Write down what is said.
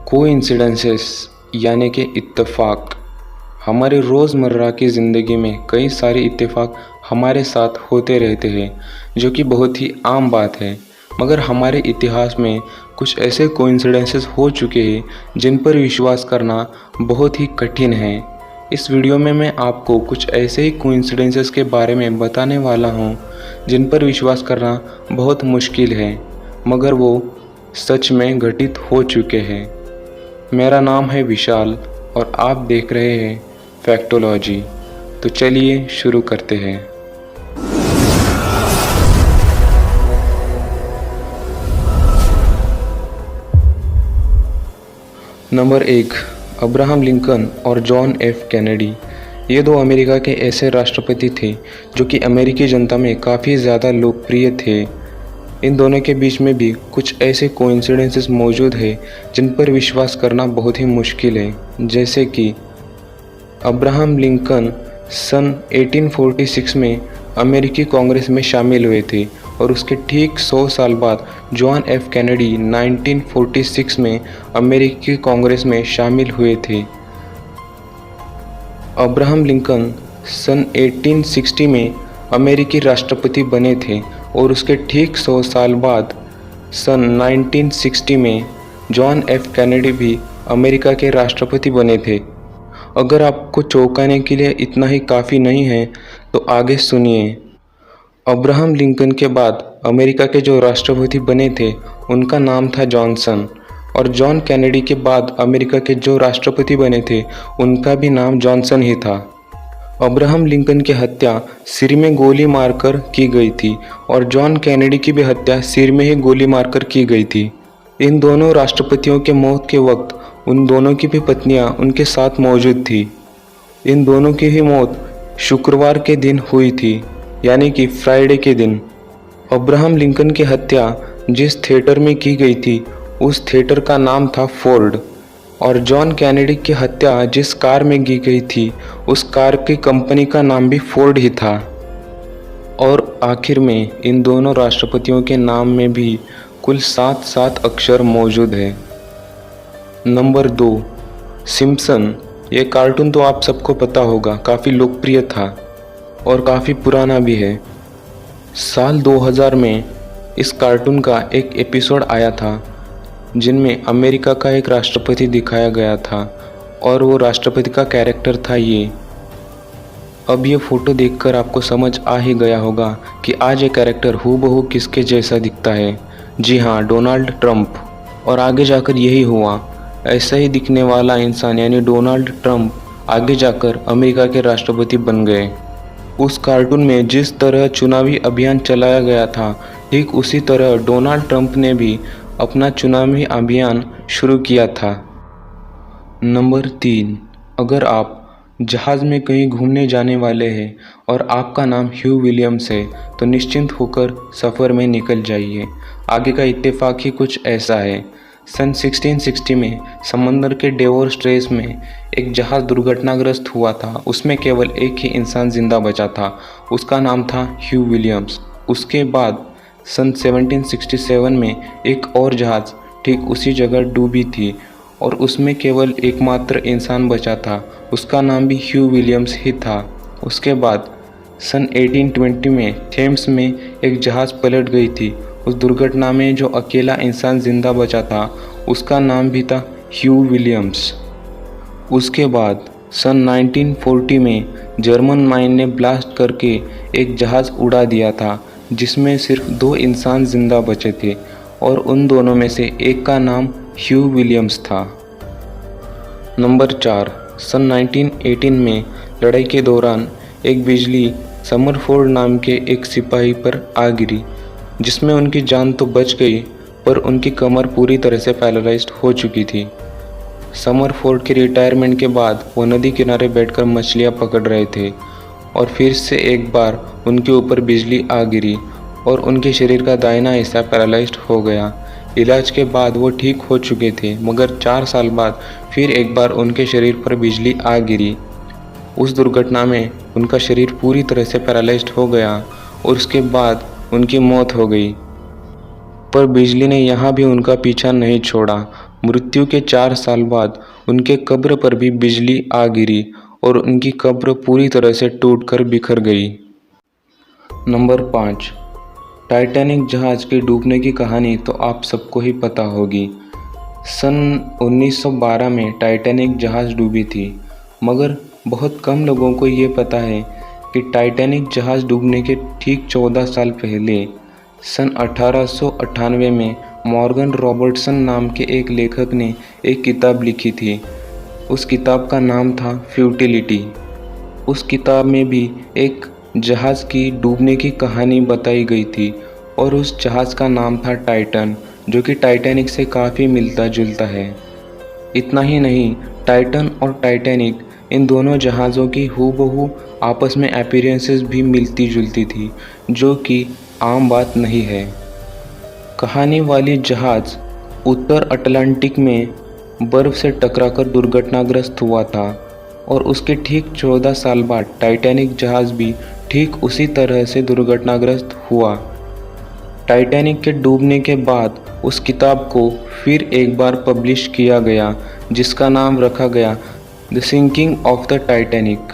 Coincidences यानी कि इत्तेफाक। हमारी रोज़मर्रा की ज़िंदगी में कई सारे इत्तेफाक हमारे साथ होते रहते हैं, जो कि बहुत ही आम बात है। मगर हमारे इतिहास में कुछ ऐसे कोइंसिडेंसेस हो चुके हैं जिन पर विश्वास करना बहुत ही कठिन है। इस वीडियो में मैं आपको कुछ ऐसे ही कोइंसिडेंसेस के बारे में बताने वाला हूँ जिन पर विश्वास करना बहुत मुश्किल है, मगर वो सच में घटित हो चुके हैं। मेरा नाम है विशाल और आप देख रहे हैं फैक्टोलॉजी। तो चलिए शुरू करते हैं। नंबर 1, अब्राहम लिंकन और जॉन एफ कैनेडी। ये दो अमेरिका के ऐसे राष्ट्रपति थे जो कि अमेरिकी जनता में काफ़ी ज़्यादा लोकप्रिय थे। इन दोनों के बीच में भी कुछ ऐसे कोइंसिडेंसेस मौजूद हैं जिन पर विश्वास करना बहुत ही मुश्किल है। जैसे कि अब्राहम लिंकन सन 1846 में अमेरिकी कांग्रेस में शामिल हुए थे और उसके ठीक 100 साल बाद जॉन एफ कैनेडी 1946 में अमेरिकी कांग्रेस में शामिल हुए थे। अब्राहम लिंकन सन 1860 में अमेरिकी राष्ट्रपति बने थे और उसके ठीक 100 साल बाद सन 1960 में जॉन एफ कैनेडी भी अमेरिका के राष्ट्रपति बने थे। अगर आपको चौंकाने के लिए इतना ही काफ़ी नहीं है तो आगे सुनिए। अब्राहम लिंकन के बाद अमेरिका के जो राष्ट्रपति बने थे उनका नाम था जॉनसन, और जॉन कैनेडी के बाद अमेरिका के जो राष्ट्रपति बने थे उनका भी नाम जॉनसन ही था। अब्राहम लिंकन की हत्या सिर में गोली मारकर की गई थी और जॉन कैनेडी की भी हत्या सिर में ही गोली मारकर की गई थी। इन दोनों राष्ट्रपतियों के मौत के वक्त उन दोनों की भी पत्नियां उनके साथ मौजूद थी। इन दोनों की ही मौत शुक्रवार के दिन हुई थी, यानी कि फ्राइडे के दिन। अब्राहम लिंकन की हत्या जिस थिएटर में की गई थी उस थिएटर का नाम था फोर्ड, और जॉन कैनेडी की हत्या जिस कार में की गई थी उस कार की कंपनी का नाम भी फोर्ड ही था। और आखिर में इन दोनों राष्ट्रपतियों के नाम में भी कुल 7 अक्षर मौजूद है। Number 2, Simpson. ये कार्टून तो आप सबको पता होगा, काफ़ी लोकप्रिय था और काफ़ी पुराना भी है। साल 2000 में इस कार्टून का एक एपिसोड आया था जिनमें अमेरिका का एक राष्ट्रपति दिखाया गया था और वो राष्ट्रपति का कैरेक्टर था ये। अब ये फ़ोटो देखकर आपको समझ आ ही गया होगा कि आज ये कैरेक्टर हूबहू किसके जैसा दिखता है। जी हाँ, डोनाल्ड ट्रंप। और आगे जाकर यही हुआ। ऐसा ही दिखने वाला इंसान यानी डोनाल्ड ट्रंप आगे जाकर अमेरिका के राष्ट्रपति बन गए। उस कार्टून में जिस तरह चुनावी अभियान चलाया गया था ठीक उसी तरह डोनाल्ड ट्रंप ने भी अपना चुनावी अभियान शुरू किया था। नंबर 3, अगर आप जहाज़ में कहीं घूमने जाने वाले हैं और आपका नाम ह्यू विलियम्स है तो निश्चिंत होकर सफ़र में निकल जाइए। आगे का इत्तेफाक ही कुछ ऐसा है। सन 1660 में समंदर के डेवोर स्ट्रेस में एक जहाज़ दुर्घटनाग्रस्त हुआ था। उसमें केवल एक ही इंसान जिंदा बचा था, उसका नाम था ह्यू विलियम्स। उसके बाद सन 1767 में एक और जहाज़ ठीक उसी जगह डूबी थी और उसमें केवल एकमात्र इंसान बचा था, उसका नाम भी ह्यू विलियम्स ही था। उसके बाद सन 1820 में थेम्स में एक जहाज़ पलट गई थी। उस दुर्घटना में जो अकेला इंसान जिंदा बचा था उसका नाम भी था ह्यू विलियम्स। उसके बाद सन 1940 में जर्मन माइन ने ब्लास्ट करके एक जहाज़ उड़ा दिया था जिसमें सिर्फ 2 इंसान जिंदा बचे थे और उन दोनों में से एक का नाम ह्यू विलियम्स था। नंबर 4, सन 1918 में लड़ाई के दौरान एक बिजली समरफोर्ड नाम के एक सिपाही पर आ गिरी, जिसमें उनकी जान तो बच गई पर उनकी कमर पूरी तरह से पैरालाइज्ड हो चुकी थी। समरफोर्ड के रिटायरमेंट के बाद वो नदी किनारे बैठकर मछलियाँ पकड़ रहे थे और फिर से एक बार उनके ऊपर बिजली आ गिरी और उनके शरीर का दाहिना हिस्सा पैरालाइज्ड हो गया। इलाज के बाद वो ठीक हो चुके थे, मगर 4 साल बाद फिर एक बार उनके शरीर पर बिजली आ गिरी। उस दुर्घटना में उनका शरीर पूरी तरह से पैरालाइज्ड हो गया और उसके बाद उनकी मौत हो गई। पर बिजली ने यहाँ भी उनका पीछा नहीं छोड़ा, मृत्यु के 4 साल बाद उनके कब्र पर भी बिजली आ गिरी और उनकी कब्र पूरी तरह से टूटकर बिखर गई। नंबर 5, टाइटैनिक जहाज़ के डूबने की कहानी तो आप सबको ही पता होगी। सन 1912 में टाइटैनिक जहाज़ डूबी थी, मगर बहुत कम लोगों को ये पता है कि टाइटैनिक जहाज़ डूबने के ठीक 14 साल पहले सन 1898 में मॉर्गन रॉबर्टसन नाम के एक लेखक ने एक किताब लिखी थी। उस किताब का नाम था फ्यूटिलिटी। उस किताब में भी एक जहाज़ की डूबने की कहानी बताई गई थी और उस जहाज़ का नाम था टाइटन, जो कि टाइटैनिक से काफ़ी मिलता जुलता है। इतना ही नहीं, टाइटन और टाइटैनिक इन दोनों जहाज़ों की हूबहू आपस में अपीयरेंसेस भी मिलती जुलती थी, जो कि आम बात नहीं है। कहानी वाली जहाज़ उत्तर अटलांटिक में बर्फ़ से टकराकर दुर्घटनाग्रस्त हुआ था और उसके ठीक 14 साल बाद टाइटैनिक जहाज़ भी ठीक उसी तरह से दुर्घटनाग्रस्त हुआ। टाइटैनिक के डूबने के बाद उस किताब को फिर एक बार पब्लिश किया गया, जिसका नाम रखा गया the sinking of the Titanic.